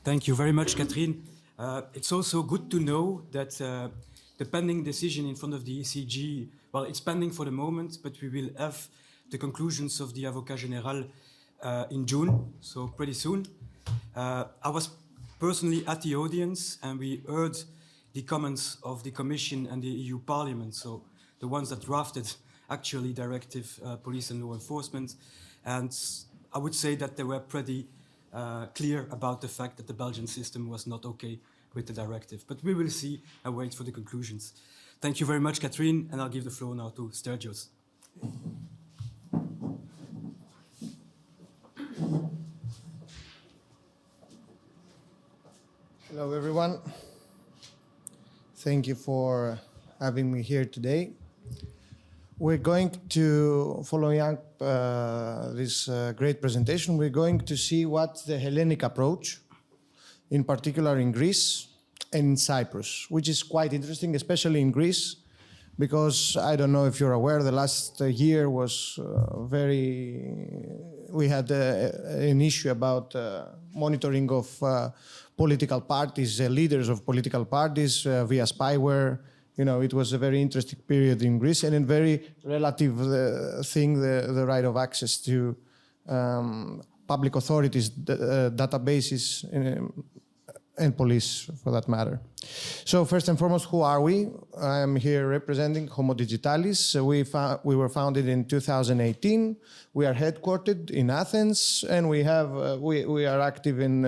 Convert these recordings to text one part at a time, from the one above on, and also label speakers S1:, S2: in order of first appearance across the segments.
S1: Thank you very much, Catherine. It's also good to know that the pending decision in front of the ECG, well, it's pending for the moment, but we will have the conclusions of the Avocat Général in June, so pretty soon. I was personally at the audience and we heard the comments of the Commission and the EU Parliament, so the ones that drafted actually Directive Police and Law Enforcement. And I would say that they were pretty clear about the fact that the Belgian system was not okay with the directive. But we will see and wait for the conclusions. Thank you very much, Catherine, and I'll give the floor now to Stergios.
S2: Hello, everyone. Thank you for having me here today. We're going to, following up this great presentation, we're going to see what's the Hellenic approach, in particular in Greece and in Cyprus, which is quite interesting, especially in Greece, because I don't know if you're aware, the last year was we had an issue about monitoring of political parties, leaders of political parties via spyware. You know, it was a very interesting period in Greece and a very relative thing, the right of access to public authorities, databases, and police, for that matter. So first and foremost, who are we? I'm here representing Homo Digitalis. We were founded in 2018. We are headquartered in Athens, and we are active in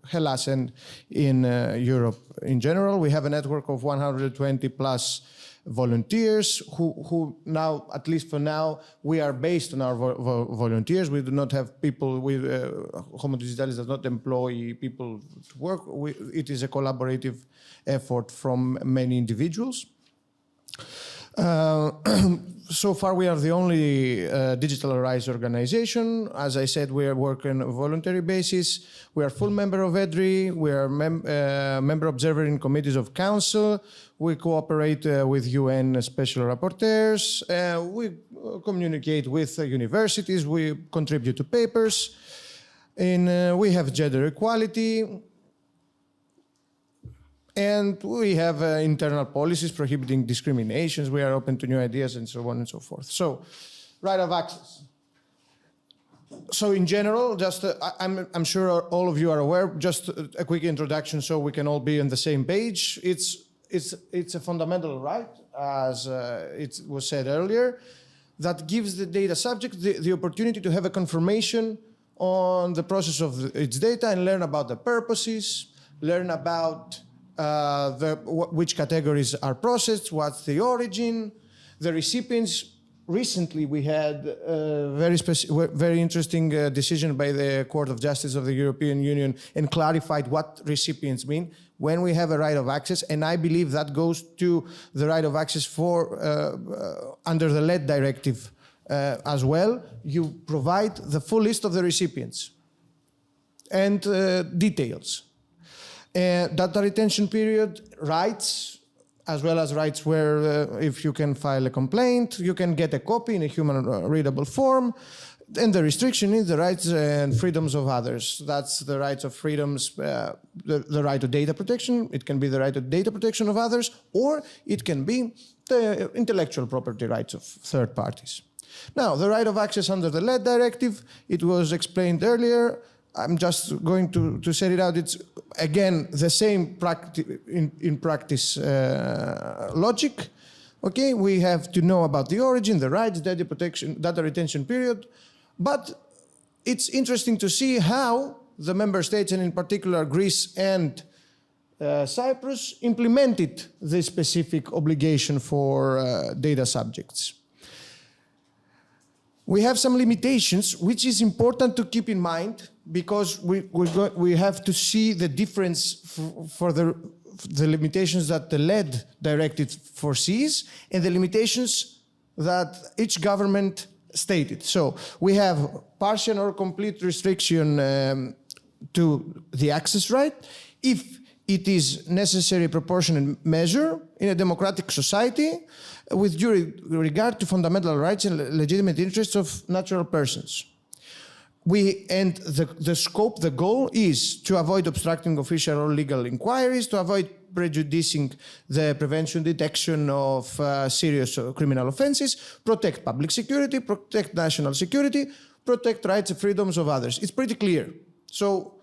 S2: Hellas and in Europe in general. We have a network of 120 plus volunteers who now, at least for now, we are based on our volunteers. We do not have people with Homo Digitalis does not employ people to work. It is a collaborative effort from many individuals. So far, we are the only digital rights organization. As I said, we are working on a voluntary basis. We are full member of EDRI. We are member observer in committees of council. We cooperate with UN special rapporteurs. We communicate with universities. We contribute to papers. And we have gender equality. And we have internal policies prohibiting discriminations. We are open to new ideas and so on and so forth. So, right of access. So in general, just I'm sure all of you are aware, just a quick introduction so we can all be on the same page. It's a fundamental right, as it was said earlier, that gives the data subject the opportunity to have a confirmation on the process of its data and learn about the purposes, learn about which categories are processed, what's the origin, the recipients. Recently, we had a very interesting decision by the Court of Justice of the European Union and clarified what recipients mean when we have a right of access. And I believe that goes to the right of access for under the LED directive as well. You provide the full list of the recipients and details. Data retention period, rights, as well as rights where if you can file a complaint, you can get a copy in a human readable form. And the restriction is the rights and freedoms of others. That's the rights of freedoms, the right to data protection. It can be the right to data protection of others, or it can be the intellectual property rights of third parties. Now, the right of access under the LED directive, it was explained earlier. I'm just going to set it out. It's, again, the same in practice logic. Okay, we have to know about the origin, the rights, data protection, data retention period. But it's interesting to see how the member states, and in particular Greece and Cyprus, implemented this specific obligation for data subjects. We have some limitations, which is important to keep in mind, because we have to see the difference for the limitations that the LED directive foresees and the limitations that each government stated. So we have partial or complete restriction to the access right if it is necessary, proportionate measure in a democratic society with due regard to fundamental rights and legitimate interests of natural persons. the goal is to avoid obstructing official or legal inquiries, to avoid prejudicing the prevention, detection of serious criminal offenses, protect public security, protect national security, protect rights and freedoms of others. It's pretty clear. So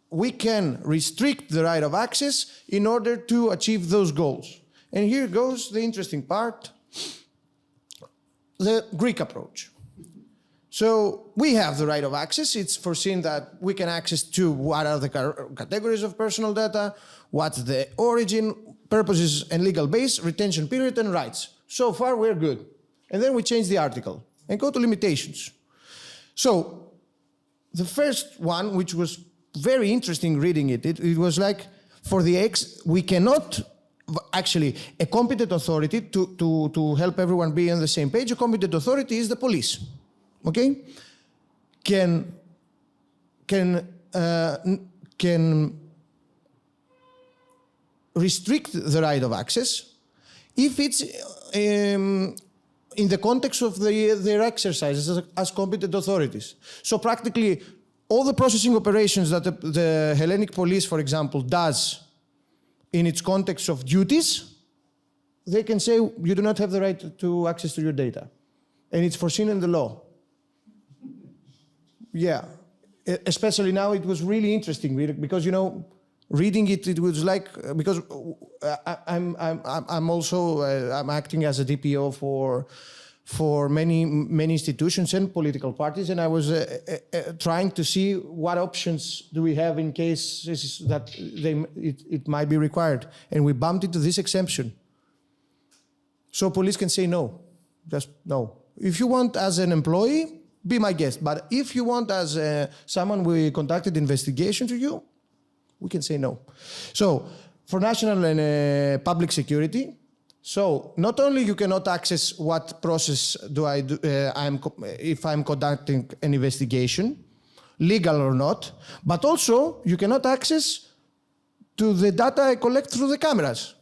S2: we can restrict the right of access in order to achieve those goals. And here goes the interesting part, the Greek approach. So we have the right of access. It's foreseen that we can access to what are the categories of personal data, what's the origin, purposes and legal base, retention period and rights. So far we're good. And then we change the article and go to limitations. So the first one, which was very interesting reading it was like for the we cannot actually, a competent authority to help everyone be on the same page, a competent authority is the police. Okay, can restrict the right of access if it's in the context of their exercises as competent authorities. So practically all the processing operations that the Hellenic police, for example, does in its context of duties, they can say you do not have the right to access to your data. And it's foreseen in the law. Yeah, especially now it was really interesting because, you know, reading it, it was like, because I'm acting as a DPO for many institutions and political parties, and I was trying to see what options do we have in cases that it might be required, and we bumped into this exemption. So police can say no, just no. If you want as an employee, be my guest. But if you want as someone we conducted investigation to you, we can say no. So for national and public security, so not only you cannot access what process do I do if I'm conducting an investigation, legal or not, but also you cannot access to the data I collect through the cameras.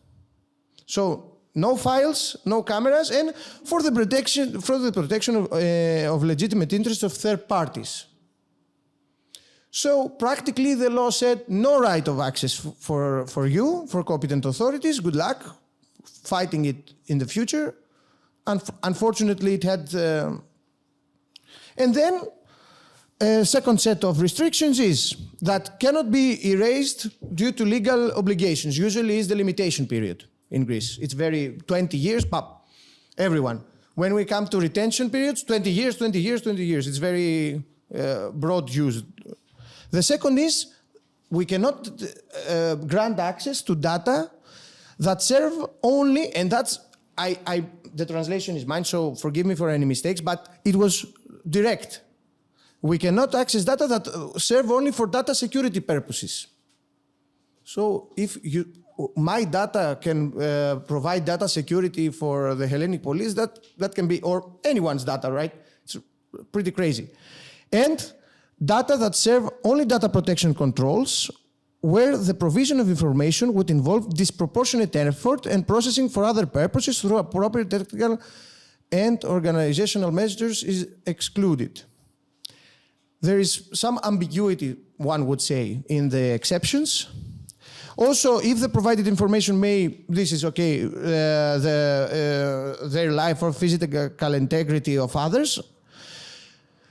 S2: So no files, no cameras, and for the protection of legitimate interests of third parties. So practically the law said no right of access for you, for competent authorities. Good luck fighting it in the future. Unfortunately, it had... and then a second set of restrictions is that cannot be erased due to legal obligations. Usually is the limitation period. In Greece, it's 20 years, pop, everyone. When we come to retention periods, 20 years, 20 years, 20 years. It's very broad used. The second is we cannot grant access to data that serve only, and that's, the translation is mine, so forgive me for any mistakes, but it was direct. We cannot access data that serve only for data security purposes. So if my data can provide data security for the Hellenic police, that can be, or anyone's data, right? It's pretty crazy. And data that serve only data protection controls, where the provision of information would involve disproportionate effort and processing for other purposes through appropriate technical and organizational measures is excluded. There is some ambiguity, one would say, in the exceptions. Also, if the provided information may, this is okay, their life or physical integrity of others.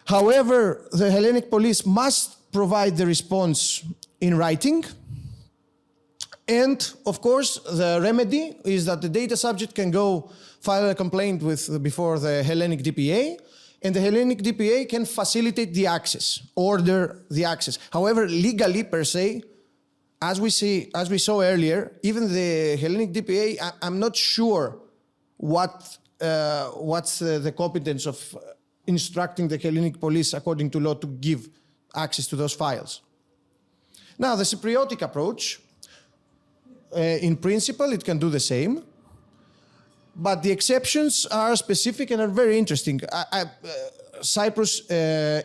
S2: However, the Hellenic police must provide the response in writing. And of course, the remedy is that the data subject can go file a complaint before the Hellenic DPA, and the Hellenic DPA can facilitate the access, order the access. However, legally per se, as we saw earlier, even the Hellenic DPA, I'm not sure what's the competence of instructing the Hellenic police according to law to give access to those files. Now, the Cypriotic approach, in principle, it can do the same, but the exceptions are specific and are very interesting. Cyprus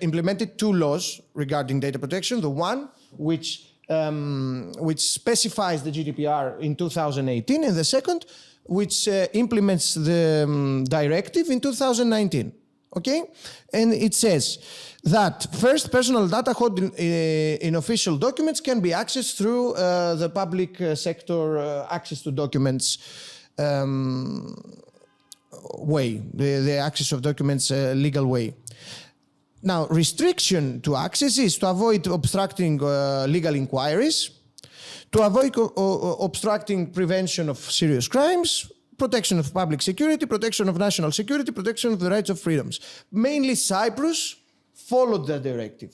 S2: implemented two laws regarding data protection. The one which specifies the GDPR in 2018, and the second which implements the directive in 2019. Okay, and it says that first, personal data held in official documents can be accessed through the public sector access to documents way, the access of documents legal way. Now, restriction to access is to avoid obstructing legal inquiries, to avoid obstructing prevention of serious crimes, protection of public security, protection of national security, protection of the rights of freedoms. Mainly Cyprus followed the directive.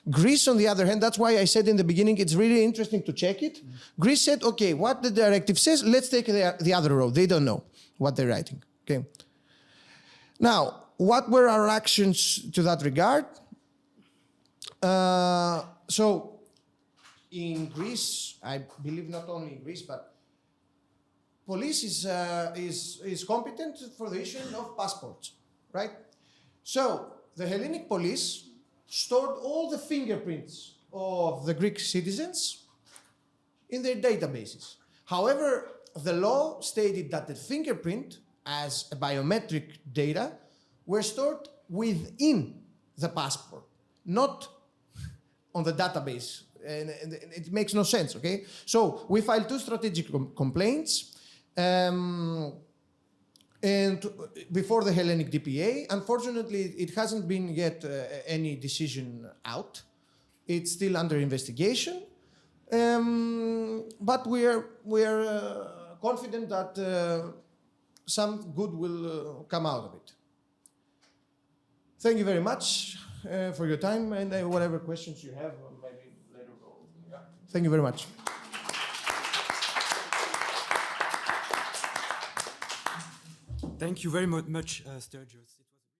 S2: Greece, on the other hand, that's why I said in the beginning, it's really interesting to check it. Greece said, okay, what the directive says, let's take the other road. They don't know what they're writing, okay? Now, what were our actions to that regard? So, in Greece, I believe not only in Greece, but police is competent for the issuing of passports, right? So the Hellenic police stored all the fingerprints of the Greek citizens in their databases. However, the law stated that the fingerprint as a biometric data were stored within the passport, not on the database. And it makes no sense, okay? So we filed 2 strategic complaints. And before the Hellenic DPA, unfortunately, it hasn't been yet any decision out. It's still under investigation, but we are confident that some good will come out of it. Thank you very much for your time, and whatever questions you have, maybe later. Yeah. Thank you very much.
S1: Thank you very much, Sturgis.